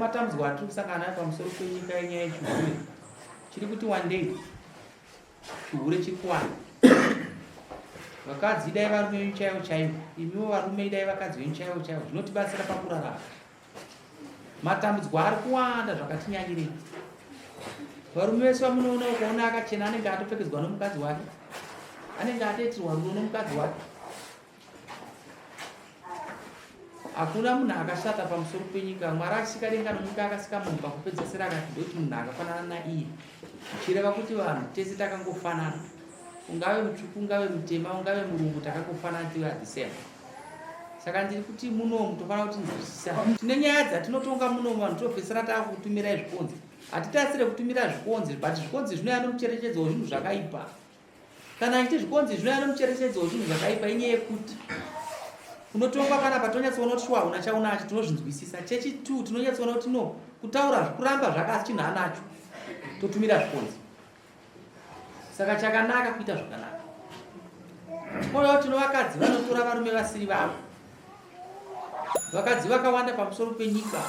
matambudziko atiri kusangana pamusoro penyika yenyaya yechihure chiri kuti wandei chihure chiri kuwanda. Vakadzi dai varume venyu chaivo chaivo, imiwo varume dai vakadzi venyu chaivo chaivo, zvinotibatsira pakurarama. Matambudziko ari kuwanda zvakatinyanyirei. Varume vese vamunoona ukaona akachena anenge atopfekedzwa nomukadzi wake, anenge atoitirwa rudo nomukadzi wake. Hakuna munhu akashata pamusoro penyika. Mwari akasika denga nonyika akasika munhu pakupedzisira akati ndoti munhu akafanana naiye, zvichireva kuti vanhu tese takangofanana, ungave mutsvuku, ungave mutema, ungave murungu, takangofanana tiri at the same. Saka ndiri kuti munomu tofanira kuti nzwisisa. Tine nyaya dzatinotonga munomu vanhu topedzisira takutumirai zvikonzi. Hatitasire kutumira zvikonzi, but zvikonzi zvinouya nomucherechedzo wezvinhu zvakaipa. Kana achiti zvikonzi zvinouya nomucherechedzo wezvinhu zvakaipa, inyaya yekuti unotonga kana patonyatsoona kuti una chaunacho tinozvinzwisisa. Chechi2 tinonyatsoona kuti no, kutaura kuramba zvakasi chinhu anacho, totumira zvikonzi. Saka chakanaka kuita zvakanaka. Tinoona kuti vakadzi vanotora varume vasiri vavo. Vakadzi vakawanda pamusoro penyika,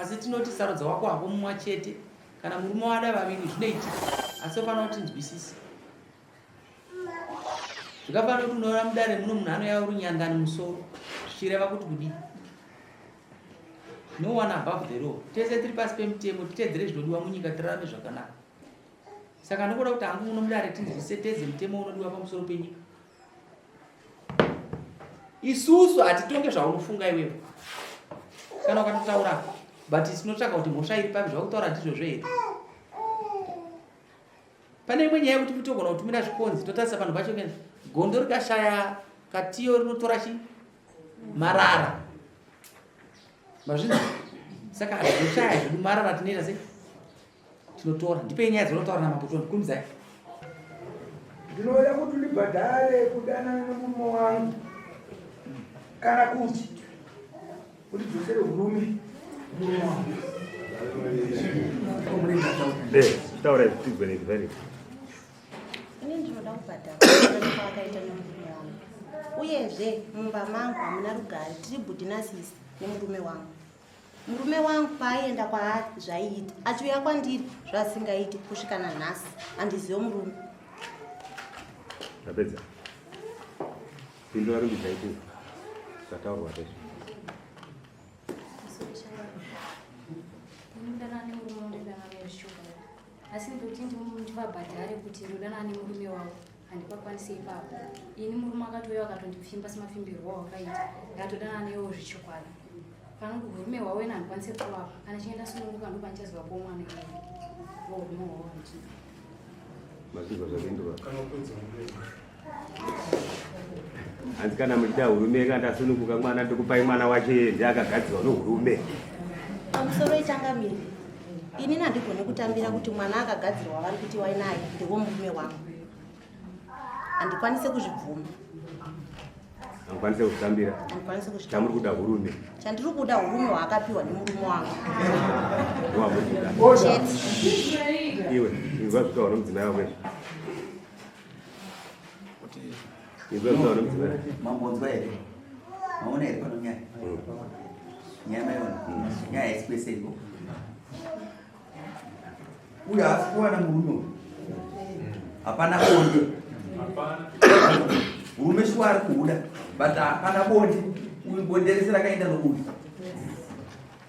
asi tinoti sarudza wako hako mumwe chete, kana murume wada vaviri zvinoitika, asi pano kuti nzwisisi. Zvakafanira kuti unoona mudare muno munhu anoya runyandani musoro, zvichireva kuti kudii? No one above the law. Tese tiri pasi pemutemo, titeedzere zvinodiwa munyika, tirarame zvakanaka. Saka ndinoda kuti hangu muno mudare tinzwisise teze mutemo unodiwa pamusoro penyika. Isusu hatitonge zvaunofunga iwewe. Kana ukatotaura, but tinotsvaka kuti mhosva iri papi, zvakutaura ndizvozvo here. Pane imwe nyaya yekuti togona kutumira zvikonzi, totarisa panhu pacho kene gondo rikashaya katiyo rinotora chi marara. Mazvinzi? Saka hazvinoshaya zvedu marara tinoita sei? Tinotora. Ndipe nyaya dzinotaura namapotoni, kumizai. Ndinoda kuti ndibhadhare kudanana nomume wangu kana kuti dzosere hurume mume wangu. Taura zvitibvenezveri. Ini ndinoda kubhadhara akaita nemurume wangu. Uyezve mumba mangu hamuna rugare, tiri bhudhi nasisi nemurume wangu. Murume wangu paaienda kwaari zvaiita, achiuya kwandiri zvasingaiti kusvika nanhasi, handizivo murume. Ndapedza. Pindura rumbidza ikuru. Zvataurwa zveshe. Asi ndoti ndivabhadhare kuti ndodana nemurume wavo handipakwanise ipapo. Ini murume akatouya akatondipfimba semafimbirwo wakaita, ngatodana newo zvichikwadi. Kana kuti murume wavo ena handikwanise kuvapo, kana chienda sununguka ndo panichazivapo mwana murume wavo handina. Mazvizwa zvapindura. Hanzi kana muchita hurume kandasununguka mwana ndokupai mwana wache ndiakagadzirwa nohurume. Pamusoro ichangamiri. Ini handigone kutambira kuti mwana akagadzirwa vari kuti wainaye ndewo murume wangu. Handikwanise kuzvibvuma. Handikwanise kutambira. Handikwanise kuzvibvuma. Chamuri kuda hurume. Chandiri kuda hurume hwaakapiwa nemurume wangu. Chete. Iwe, izwa zvitaura nomudzimai wako. Izwa zvitaura nomudzimai. Mambonzwa here? Maona here pano nyaya? Nyaya maiona? Nyaya haisipeseko. Uyo haasi kuwana murume. Hapana konde. Murume shuwa ari kuuda. but hapana bonde. Uyu bonde rese rakaenda nouyu.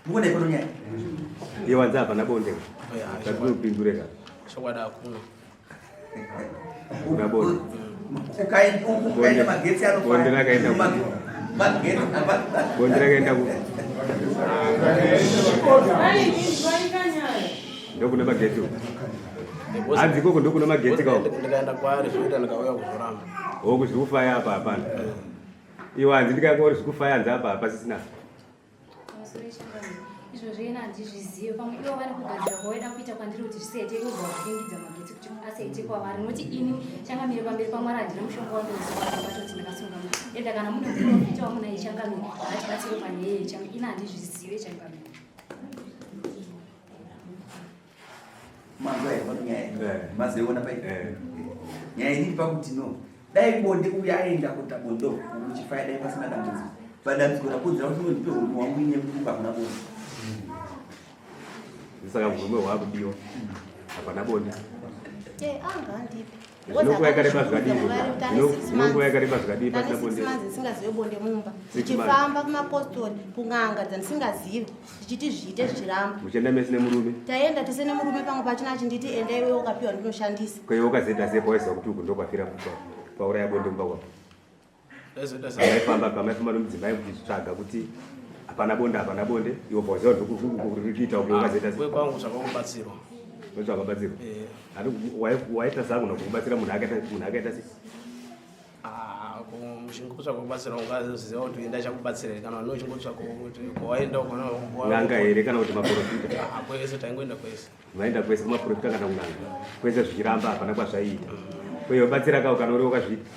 Muone ikono nyaya. Yewanza hapana bonde. Tatopindureka. Chokwadi akuna. Una bonde. Ukaenda magetsi anofana. Bonde rakaenda ku. Magetsi bonde rakaenda ku. Ndokuna magetsi. Anzi koko ndokuna magetsi kawo. Ndikaenda kwari zvoita ndikauya kuzoramba. Oku zvikufaya hapa hapana. Iwo anzi ndikangori zvikufaya anzi hapa hapa sisina. Izvozvo ina handizvizive pamwe ivo vane kugadzira kwawaida kuita kwandiri kuti zvisete kubva kuvhingidza magetsi kuti asete kwavari nokuti ini changamire pamberi pamwari handina mushonga wandozivabatoti ndakasunga enda kana mune muprofita wamunai changamire hatibatsire panyaya changu ina handizvizive changamire mazoiona pai nyaya iri pakuti no dai bonde uya aenda kuta bondo uchifaya dai pasina dambudziko padambudziko rakudzira kuti ndipe hunhu wangu ine mumba kuna bonde saka mvume hwakudiwa hapana bonde anga ndipe Zvinonguva yakareba zvikadii pasina bonde. Ndisingazive bonde mumba. Tichifamba kumapostori kung'anga dzandisingazive tichiti zviite zvichiramba. Muchienda mese nemurume. Taenda tese nemurume pamwe pachina achinditi enda iwe ukapiwa ndinoshandisa. Kwaiwe ukazoenda sei pawaziva kuti uku ndokwafira pauraya bonde mumba kwako. Pamaifamba nomudzimai kuchitsvaga kuti hapana bonde iwo pawaziva kuti urikuita uke ukazoenda sei. Kwangu zvakakubatsirwa. Wakabatsirwa. Waita zangu nakubatsira munhu akaita sei? Muchingotsvaka kubatsira ungaziva kuti enda chakubatsira kana nochingotsvaka kuti kwawaenda n'anga here kana kuti maprofita. Kwese taingoenda kwese. Maenda kwese kumaprofita kana kun'anga. Kwese zvichiramba hapana kwazvaiita. Kwaiwe batsira kawo kana uri wakazviita.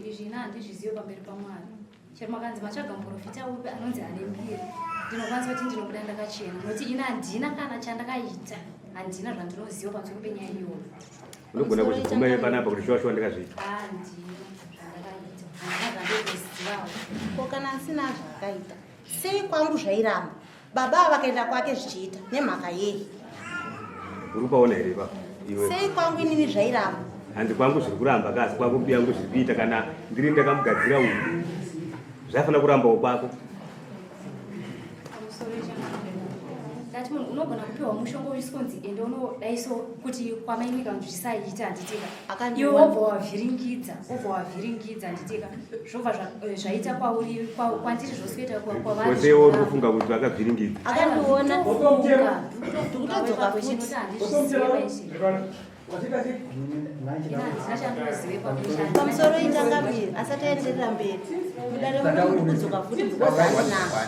Izvi handizvizive pamberi pamwari. Chero makanzi matsvaga muprofita upi anonzi ane mbiri. Ndinokwanisa kuti ndinobuda ndakachena nokuti ina handina kana chandakaita. Handina zvandinoziva pamusoro penyaya iyoyo. Unogona kuzvibvuma panapa kuti shuwa ndakazviita. Ko kana asina zvakaita sei kwangu zvairamba baba vakaenda kwake zvichiita nemhaka yei? Uri kupaona here ipapo iwe? Sei kwangu inini zvairamba? Handi kwangu zviri kuramba kasi kwangu mbi yangu zviri kuita kana ndiri ndakamugadzira uyu zvaifanira kurambawo kwako. Ngati munhu unogona kupiwa mushonga wisconzi ende unodaiso kuti kwamainika kuti zvisaita handitika iwe wobva wavhiringidza handitika zvobva zvaita kwauri kwandiri zvosikuita kwavari kwese iwe uri kufunga kuti vakavhiringidza akandiona ndikutodzoka pamusoro itanga mbiri asati aenderera mberi mudare muno muri kudzoka futi ndikuzanaa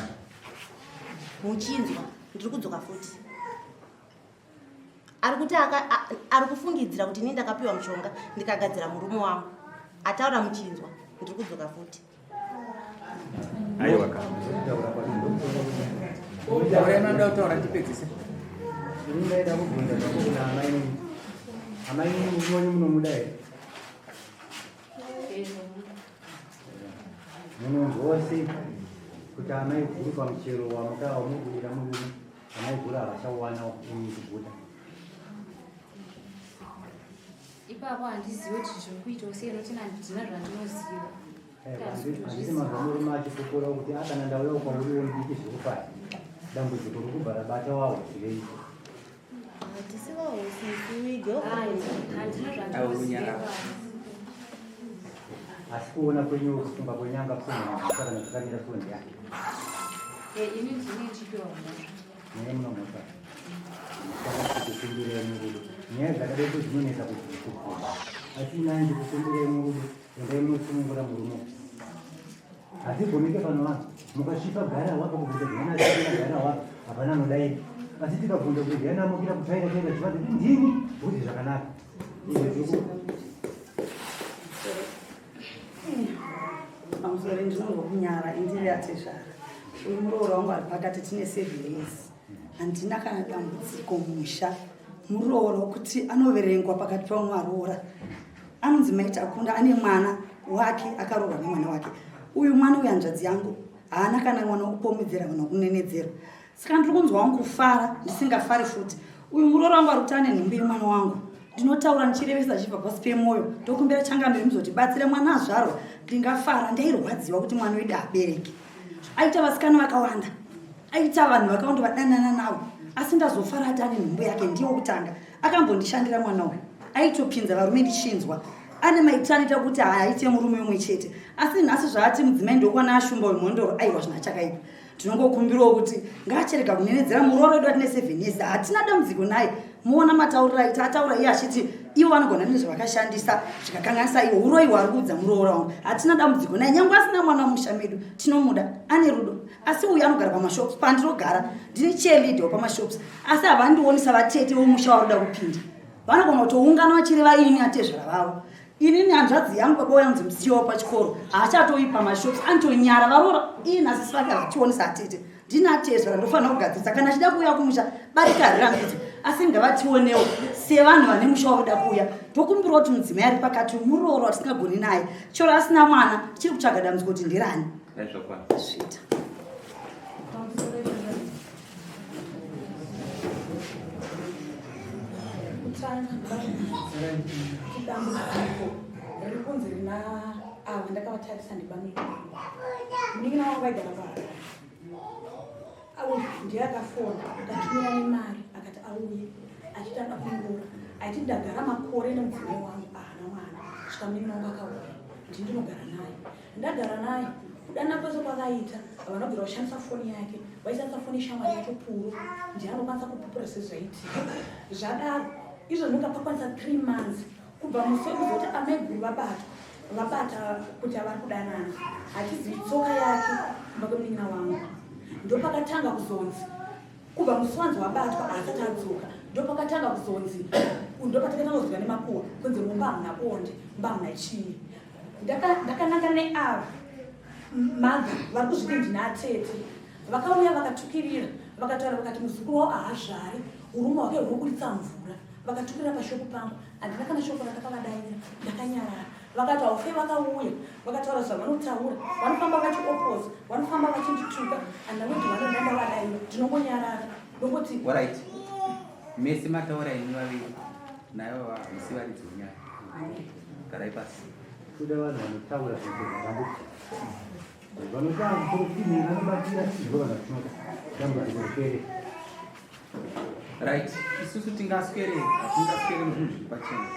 muchinzwa ndiri kudzoka futi ari kufungidzira kuti ini ndakapiwa mushonga ndikagadzira murume wangu ataura muchinzwa ndiri kudzoka futi. aiwa ka unoda kutaura ndipedzise ndaida kubvunza kuti amai munoni munomuda here munonzwawo sei kuti amai guru pamuchero wamudurira murume amai guru havachauwana kuguta ipapo handizivi kuti zviri kuitawo sei nokuti handina zvandinoziva. handisi mazwa murume achikokora kuti akana ndauyawo kwauriwo ndiki zvirikufaya dambudziko rokubva rabata wawo zvirei hatisi wahusisiwige handina zvandinoziva asi kuona kwenyu kufunga kwenyanga kusaka nazvakamira sonzi yake ini ndine chipiwa mhosva naye munomhosva kukumbirei murudo nyaya dzakadai dzinonesa kufunga asi nai ndikukumbirei murudo endai munosunungura murume hatigomike pano vanhu mukasvipa garawa pakuguta garawa hapana anodai asi tikabvunza kuti zvianamukira kutsvaira chaita chivati ndini kuti zvakanaka pamusoro ndinongo kunyara indiri atezvara uyu murooro wangu ari pakati tine 7 years handina kana dambudziko musha murooro wekuti anoverengwa pakati pauno aroora anonzi maita akunda ane mwana wake akaroorwa nemwana wake uyu mwana uyu hanzvadzi yangu haana kana mwana wokupomedzera kana kunenedzera saka ndiri kunzwa wangu kufara ndisingafari futi uyu murooro wangu ari kuti ane nhumbi yemwana wangu ndinotaura ndichirevesa chibva pasi pemwoyo ndokumbira changamire muzotibatsire mwana azvarwa ndingafara ndairwadziwa kuti mwana wedu abereke aita vasikana vakawanda aita vanhu vakawanda vadanana navo asi ndazofara ati ane nhumbu yake ndiwo kutanga akambondishandira mwana uyu aitopinza varume ndichinzwa ane maitiro anoita kuti haaite murume umwe chete asi nhasi zvaati mudzimai ndokwana ashumba wemhondoro aiwa zvina chakaipa tinongokumbirawo kuti ngaachereka kunyenedzera murooro wedu atine 7 years hatina dambudziko naye muona matauriro aita ataura iye achiti ivo vanogona nezvavakashandisa zvikakanganisa iwo uroyiwa ari kuudza murooro wangu hatina dambudziko naye nyange asina mwana mumusha medu tinomuda ane rudo asi uyu anogara pamashops pandirogara ndine cheerleader wepamashopsi asi havandionisa vatete vomusha varuda kupinda vanogona kutoungana vachireva ini atezvera vavo inini hanzvadzi yangu baba yangu musiwo pachikoro haachatoipa mashops antonyara varora ii nhasi sivake havachionesa atete ndinatezvera ndofanira kugadzirisa kana achida kuuya kumusha barikarirambidzi asi ngavationewo sevanhu vane musha wakuda kuuya ndokumbirawo kuti mudzimai ari pakati murooro watisingagoni naye choro asina mwana chiri kutsvaga dambudziko kuti ndirani svita dambudziko rikunzi rina avo ndakavatarisa ndibamira ndingina wangu vaigara vara ndiye akafona akatumira nemari akati auye achitanda kungora aiti ndagara makore nemudzimai wangu ahana mwana svika muningi wangu akauya ndindinogara naye ndagara naye kudana kwese kwakaita vanobvira kushandisa foni yake vaishandisa foni shamwari yacho puro ndiye anokwanisa kupupura sezvaitika zvadaro izvo ndingapakwanisa 3 months kubva musi wekuzoti amaiguru vabata kuti avari kudanana hatizivi tsoka yake kubva kwemunin'ina wangu ndopakatanga kuzonzi kubva musi wanzi wabatwa asati adzoka ndopakatanga kuzonzi ndopatakatanga kuzonga nemapuwa kunzi mumba hamuna bonde mumba hamuna chii ndakananga neavo madha vari kuzviti ndinatete vakauya vakatukirira vakataura vakati muzukuru wavo haazvari urume hwake hunobuditsa mvura vakatukirira pashoko pangu handina kana shoko rakakavadaira ndakanyarara vakati haufe vakauya vakataura zvavanotaura vanofamba vachiopoza vanofamba vachindituka andinoti vanodanda vadaira ndinongonyarara ndongoti right mese mataura imi vaviri nayo musi varidzi wenyaya garai pasi kuda vanhu vanotaura zvezvakambuti vanotanga kurupini vanobatira izvo vanhu vatinota dambudziko ripere right isusu tingaswere hatingaswere muzvinhu zviri pachena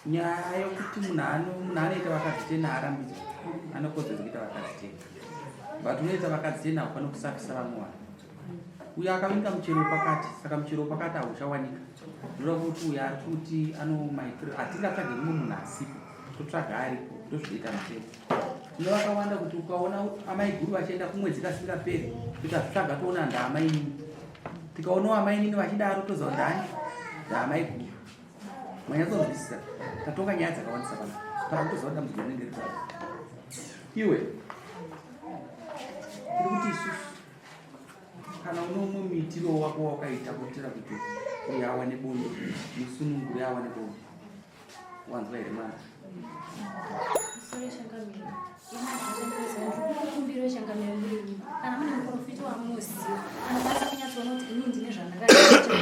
nyaya yokuti munhu anoita vakadzitena haarambidzi anokodzera kuita vakadzitena but unoita vakadzitena haufanira kusafisa vamwe vanhu uyo akavinga muchero pakati saka muchero pakati hauchawanika zvoda kuti uyo ari kuti anomaitiro hatingatsvage mumwe munhu asipo totsvaga aripo ndozvinoita muchero tino vakawanda kuti ukaona amai guru vachienda kumwedzi kasingaperi tikazvitsvaga toona ndaamainini tikaonawo amainini vachidaro toziva ndani ndaamai guru manyatsonzwisisa tatonga nyaya dzakawandisa vanhu taakutoziva kuti dambudziko rinenge riri pano iwe tiri kuti isusu kana uno umwe muitiro wako wakaita kuitira kuti uyo awane bondo musununguri awane bondo wanzwa here mwana kumbiro shangamira mbiri kana mune muprofiti wamunoziva anokwanisa kunyatsoona kuti ini ndine zvandakaita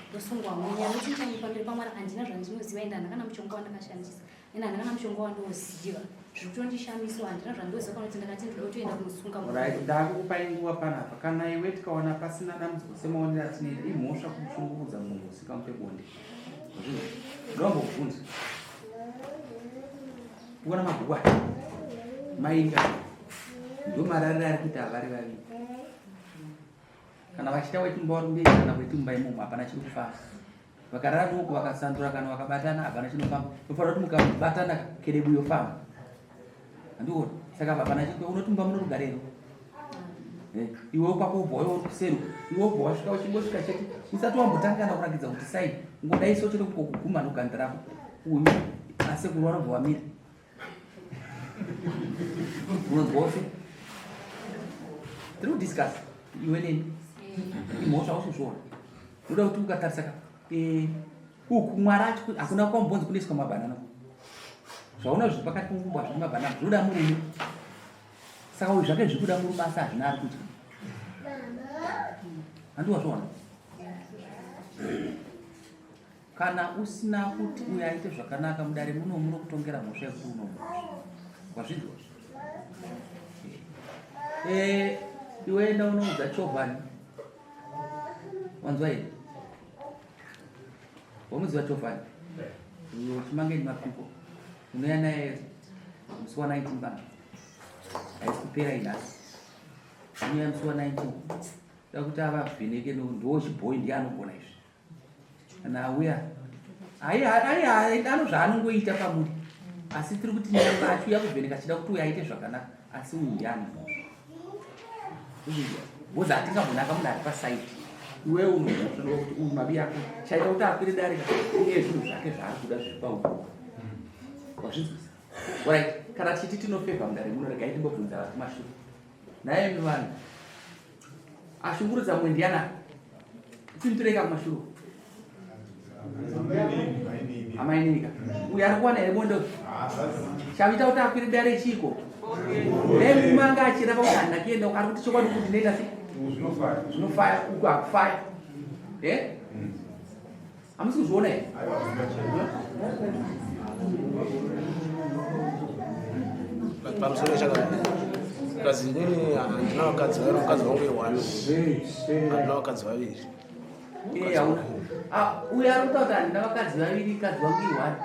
ndosungwa mweya nokuti changu pamberi pamwana handina zvandinoziva ende handakana mushonga wandakashandisa ende handakana mushonga wandoziva zviri kutondishamiswa handina zvandoziva kana kuti ndakati ndoda kutoenda kunosunga ndakukupai nguva panapa kana iwe tikaona pasina dambudziko semaonero atinoita imhosva kushungurudza munhu usikamupe bonde ndombobvunza kuona mabhuku aya mainga ndomararira ari kuti havari vaviri kana vachita wetumba vari mberi kana wetumba imomo hapana chiri kufamba vakarara doko vakasandura kana vakabatana hapana chinofamba tofanira kuti mukabatana kerebu yofamba handiona saka hapana chiri unotumba muno rugarero iwe kwako ubhoyo uri kuseri iwe ubho wasvika uchingosvika chete usati wambotangana kurakidza kuti sai ngodaiso chete kuguma noganda rako uyu asekuru vanobva vamira unozwaose tiri kudiscus iwe neni imhosva usizvona unoda kuti ukatarisa uku mwari acho hakuna kwambonzi kunoiswa mabhanana zvaona zviri pakati pomumba zviri mabhanana zvinoda murume saka uyu zvake zviri kuda murume asi hazvina ari kuti handiwazvaona kana usina kuti uyaite zvakanaka mudare muno munokutongera mhosva yekuti unomhosva wazvinzwa. Iwe enda unoudza Chovhani, wanzwa here? Wamuziva Chovhani? Uyo Chimangeni Mapipo unoya naye musi wa 19 bana haisi kupera inhasi, unoya musi wa 19 da kuti avavheneke ndiwo chibhoyi ndiye anogona izvi. Kana auya ano zvaanongoita pamuri, asi tiri kuti nyamba achiuya kuvheneka achida kuti uyaite zvakanaka, asi uyu ndiye anomhosva. Boza atingabonaka munhu ari pasaiti, iwe unozoa kuti uyu mabi ako chaita kuti akwire darika uye zvinhu zvake zvaari kuda zviri pauko. Wazvinzwisa? Alright, kana tichiti tinofevha mudare muno, regai timbobvunza vati mashure. Naye vanhu ashungurudza mumwe ndiana tinitoreka kumashure amainika uyu ari kuwana here bondo chavita kuti akwire dare chiko nemumanga achireva kuti handina kuenda ari kuti chokwadi kuti ndinoita sei zvinofaya uku hakufaya hamusi kuzviona here pamusoro chakadai kazi inini handina vakadzi vairi mukadzi wangu iwani handina vakadzi vaviri. Uyu ari kutaura kuti handina vakadzi vaviri kadzi wangu iwani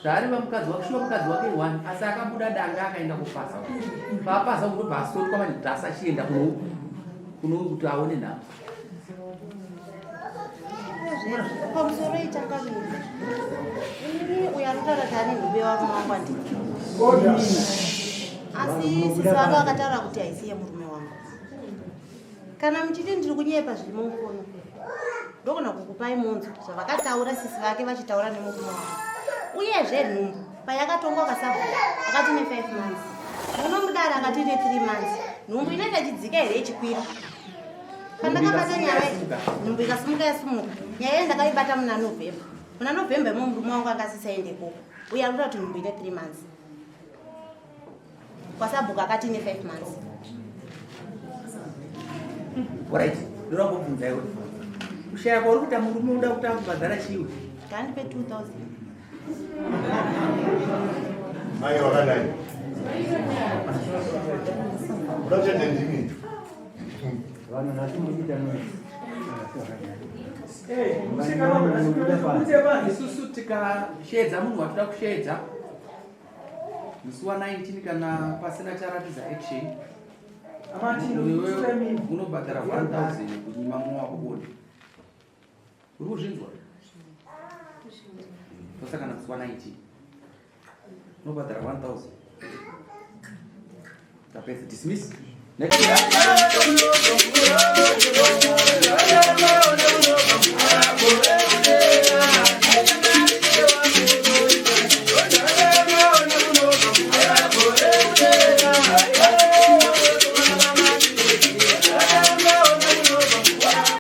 zvaari vamukadzi wake shuva mukadzi wake iwani, asi akabuda danga akaenda kupasa papasa kutobva asotwa manidhasi achienda kuno kuti aone nhamo. pamusoro itakaviri inini uyo anotaura kuti ane nhumbi wako wangu andiki, asi sisi vake vakataura kuti haisiye murume wangu. Kana muchiti ndiri kunyepa zviri mumukono ndogona kukupai munzo zvavakataura sisi vake vachitaura nemurume wangu. Uyezve nhumbu payakatonga kasabhuka akati ne 5 months, muno mudare akati ne 3 months. Nhumbu inoita ichidzika here ichikwira. Pandakabata nyaya nhumbu ikasimuka yasimuka, nyaya iyi ndakaibata muna November. Muna November mo murume wangu akasisaende koko, uye anotaura kuti nhumbu ine 3 months, kwasabhuka akati ne 5 months. Alright, ndoda kubvunza iwe kushaya kwauri kuti murume unoda kuti akubhadhara chiwe Kandipe 2000. Mai wakadai. Unachete ndimi. Vanhu nasimuita noi. isusu tikashedza munhu watoda kushedza musi wa 19 kana pasina charatidza action unobhadhara 1000 kunyima mwako bodi. Uri kuzvinzwa? Tosakana musi wa 19 unobhadhara 1000 tapedza dismiss. Next